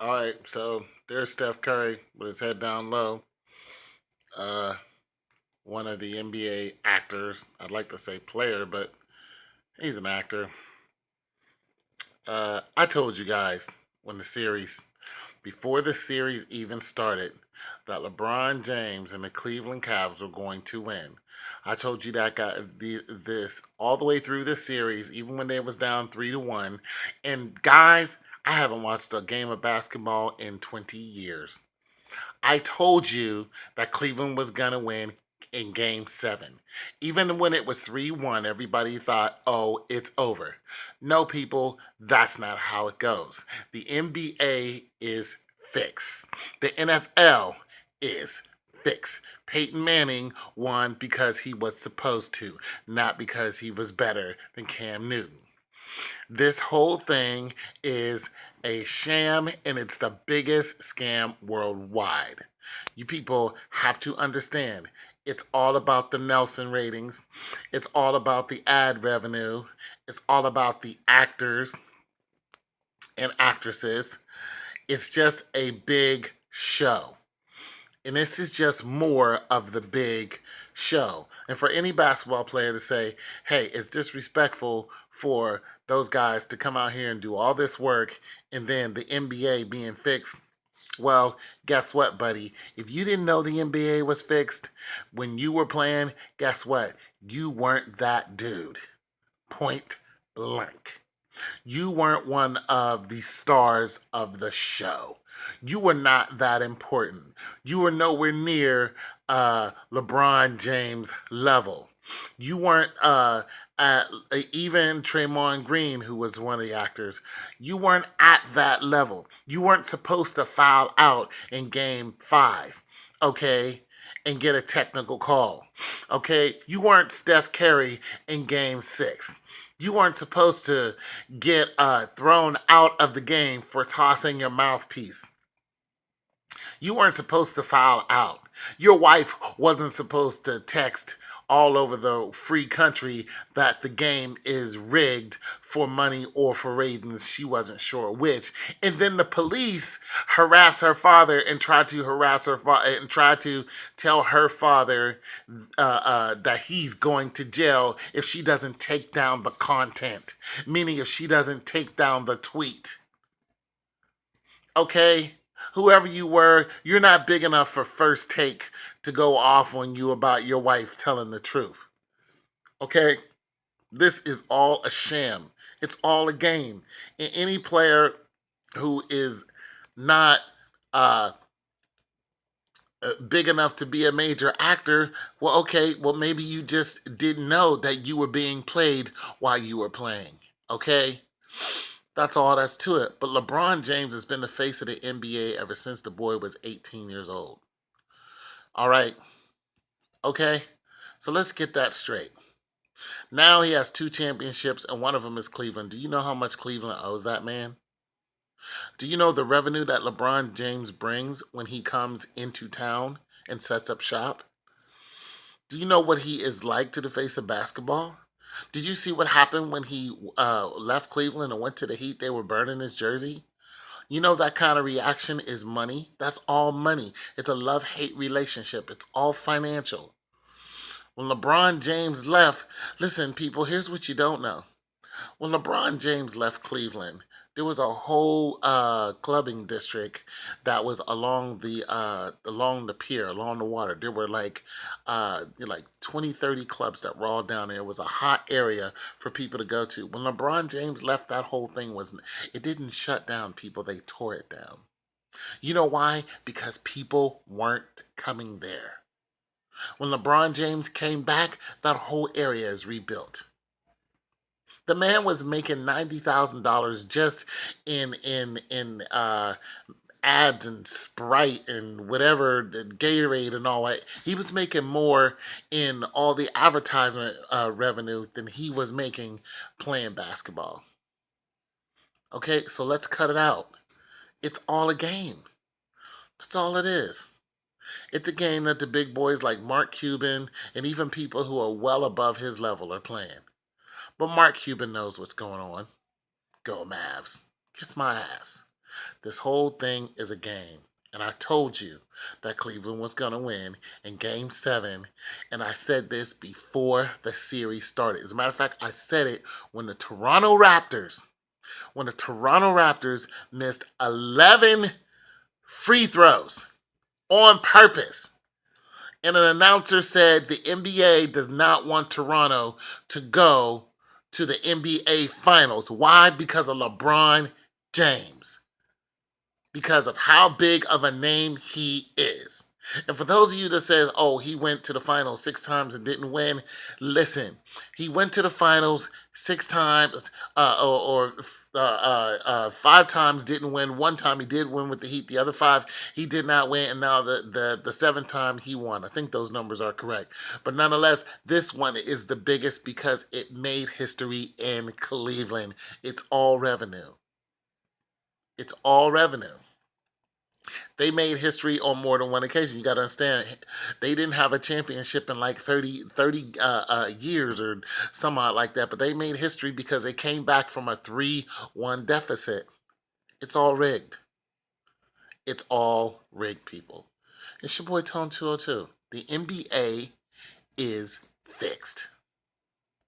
All right, so there's Steph Curry with his head down low. Uh, one of the NBA actors. I'd like to say player, but he's an actor. I told you guys when before the series even started, that LeBron James and the Cleveland Cavs were going to win. I told you that this all the way through this series, even when they was down 3-1. And guys, I haven't watched a game of basketball in 20 years. I told you that Cleveland was going to win in game 7. Even when it was 3-1, everybody thought, oh, it's over. No, people, that's not how it goes. The NBA is fixed, the NFL is fixed. Peyton Manning won because he was supposed to, not because he was better than Cam Newton. This whole thing is a sham and it's the biggest scam worldwide. You people have to understand it's all about the Nelson ratings, it's all about the ad revenue, it's all about the actors and actresses. It's just a big show. And this is just more of the big show. And for any basketball player to say, hey, it's disrespectful for those guys to come out here and do all this work and then the NBA being fixed. Well, guess what, buddy? If you didn't know the NBA was fixed when you were playing, guess what? You weren't that dude. Point blank. You weren't one of the stars of the show. You were not that important. You were nowhere near LeBron James level. You weren't at even Draymond Green, who was one of the actors. You weren't at that level. You weren't supposed to foul out in Game 5, okay, and get a technical call, okay. You weren't Steph Curry in Game 6. You weren't supposed to get thrown out of the game for tossing your mouthpiece. You weren't supposed to foul out. Your wife wasn't supposed to text all over the free country that the game is rigged for money or for ratings. She wasn't sure which. And then the police harass her father and try to harass her father and try to tell her father that he's going to jail if she doesn't take down the content, meaning if she doesn't take down the tweet. Okay? Whoever you were, you're not big enough for First Take to go off on you about your wife telling the truth. Okay? This is all a sham. It's all a game. And any player who is not uh, big enough to be a major actor, well, okay, well, maybe you just didn't know that you were being played while you were playing. Okay? That's all that's to it. But LeBron James has been the face of the NBA ever since the boy was 18 years old. All right. Okay. So let's get that straight. Now he has 2 championships, and one of them is Cleveland. Do you know how much Cleveland owes that man? Do you know the revenue that LeBron James brings when he comes into town and sets up shop? Do you know what he is like to the face of basketball? Did you see what happened when he left Cleveland and went to the Heat? They were burning his jersey. You know that kind of reaction is money. That's all money. It's a love-hate relationship. It's all financial. When LeBron James left, listen, people, here's what you don't know. When LeBron James left Cleveland, there was a whole clubbing district that was along the pier, along the water. There were like 20, 30 clubs that were all down there. It was a hot area for people to go to. When LeBron James left, that whole thing was it didn't shut down, people. They tore it down. You know why? Because people weren't coming there. When LeBron James came back, that whole area is rebuilt. The man was making $90,000 just in ads and Sprite and whatever the Gatorade and all that. He was making more in all the advertisement revenue than he was making playing basketball. Okay, so let's cut it out. It's all a game. That's all it is. It's a game that the big boys like Mark Cuban and even people who are well above his level are playing. But Mark Cuban knows what's going on. Go Mavs. Kiss my ass. This whole thing is a game. And I told you that Cleveland was going to win in game 7. And I said this before the series started. As a matter of fact, I said it when the Toronto Raptors missed 11 free throws on purpose. And an announcer said the NBA does not want Toronto to go to the NBA Finals. Why? Because of LeBron James. Because of how big of a name he is. And for those of you that says, oh, he went to the finals 6 times and didn't win, listen, he went to the finals 6 times or 5 times, didn't win. 1 time he did win with the Heat. The other 5 he did not win. And now the 7th time he won. I think those numbers are correct. But nonetheless, this one is the biggest because it made history in Cleveland. It's all revenue. It's all revenue. They made history on more than one occasion. You got to understand, they didn't have a championship in like 30 years or something like that, but they made history because they came back from a 3-1 deficit. It's all rigged. It's all rigged, people. It's your boy Tone 202. The NBA is fixed.